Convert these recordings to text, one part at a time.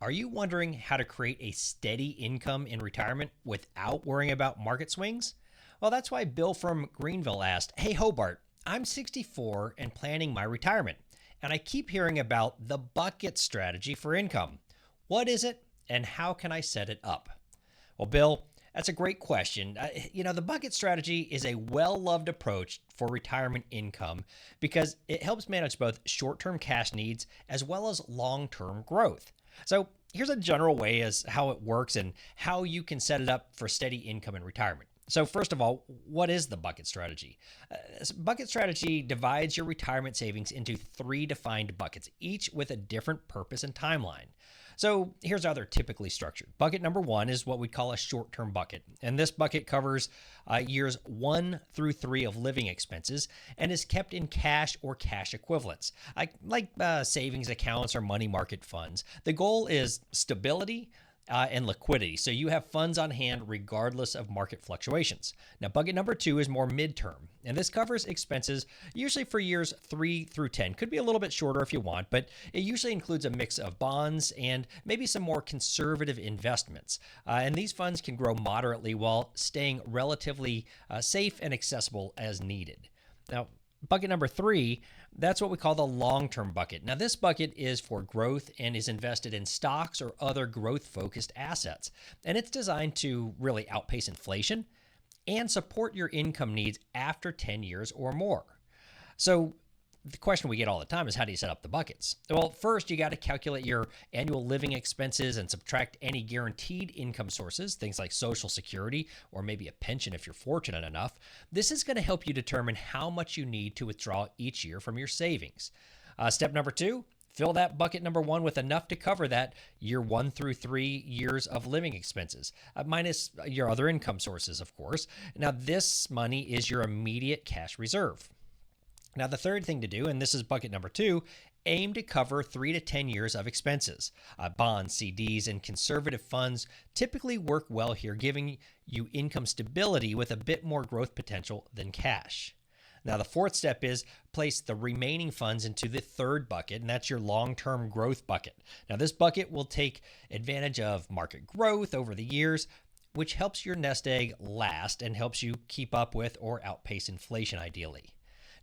Are you wondering how to create a steady income in retirement without worrying about market swings? Well, that's why Bill from Greenville asked, Hey Hobart, I'm 64 and planning my retirement, and I keep hearing about the bucket strategy for income. What is it, and how can I set it up? Well, Bill, that's a great question. The bucket strategy is a well loved approach for retirement income because it helps manage both short term cash needs as well as long term growth. So, here's a general way as how it works and how you can set it up for steady income in retirement. So, first of all, what is the bucket strategy? Bucket strategy divides your retirement savings into three defined buckets, each with a different purpose and timeline. So here's how they're typically structured. Bucket number one is what we call a short term bucket. And this bucket covers years 1 through 3 of living expenses and is kept in cash or cash equivalents, like savings accounts or money market funds. The goal is stability. And liquidity. So you have funds on hand regardless of market fluctuations. Now, bucket number two is more midterm, and this covers expenses usually for years 3 through 10. Could be a little bit shorter if you want, but it usually includes a mix of bonds and maybe some more conservative investments. And these funds can grow moderately while staying relatively safe and accessible as needed. Now, bucket number three, that's what we call the long-term bucket. Now, this bucket is for growth and is invested in stocks or other growth-focused assets. And it's designed to really outpace inflation and support your income needs after 10 years or more. So the question we get all the time is, how do you set up the buckets? Well, first, you got to calculate your annual living expenses and subtract any guaranteed income sources, things like Social Security or maybe a pension if you're fortunate enough. This is going to help you determine how much you need to withdraw each year from your savings. Step number two, fill that bucket number one with enough to cover that year 1 through 3 years of living expenses, minus your other income sources, of course. Now, this money is your immediate cash reserve. Now, the third thing to do, and this is bucket number two, aim to cover 3 to 10 years of expenses. Bonds, CDs, and conservative funds typically work well here, giving you income stability with a bit more growth potential than cash. Now, the fourth step is place the remaining funds into the third bucket, and that's your long-term growth bucket. Now, this bucket will take advantage of market growth over the years, which helps your nest egg last and helps you keep up with or outpace inflation ideally.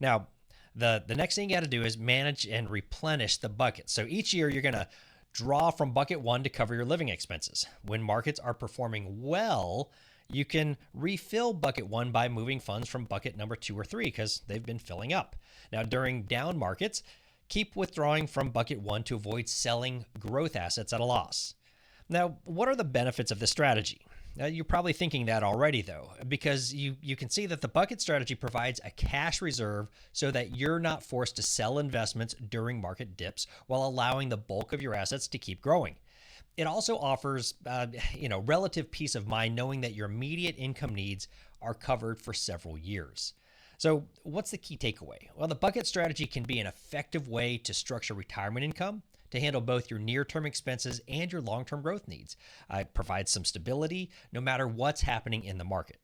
Now, the next thing you got to do is manage and replenish the bucket. So each year you're going to draw from bucket one to cover your living expenses. When markets are performing well, you can refill bucket one by moving funds from bucket number 2 or 3 because they've been filling up. Now, during down markets, keep withdrawing from bucket one to avoid selling growth assets at a loss. Now, what are the benefits of this strategy? You're probably thinking that already, though, because you can see that the bucket strategy provides a cash reserve so that you're not forced to sell investments during market dips while allowing the bulk of your assets to keep growing. It also offers, relative peace of mind knowing that your immediate income needs are covered for several years. So what's the key takeaway? Well, the bucket strategy can be an effective way to structure retirement income to handle both your near-term expenses and your long-term growth needs. It provides some stability no matter what's happening in the market.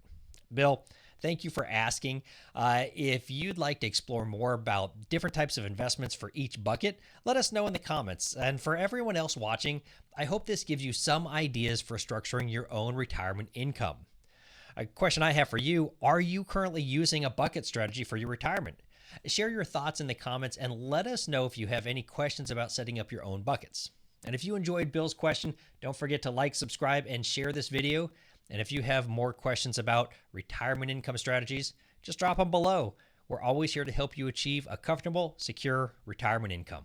Bill, thank you for asking. If you'd like to explore more about different types of investments for each bucket, let us know in the comments. And for everyone else watching, I hope this gives you some ideas for structuring your own retirement income. A question I have for you, are you currently using a bucket strategy for your retirement? Share your thoughts in the comments and let us know if you have any questions about setting up your own buckets. And if you enjoyed Bill's question, don't forget to like, subscribe, and share this video. And if you have more questions about retirement income strategies, just drop them below. We're always here to help you achieve a comfortable, secure retirement income.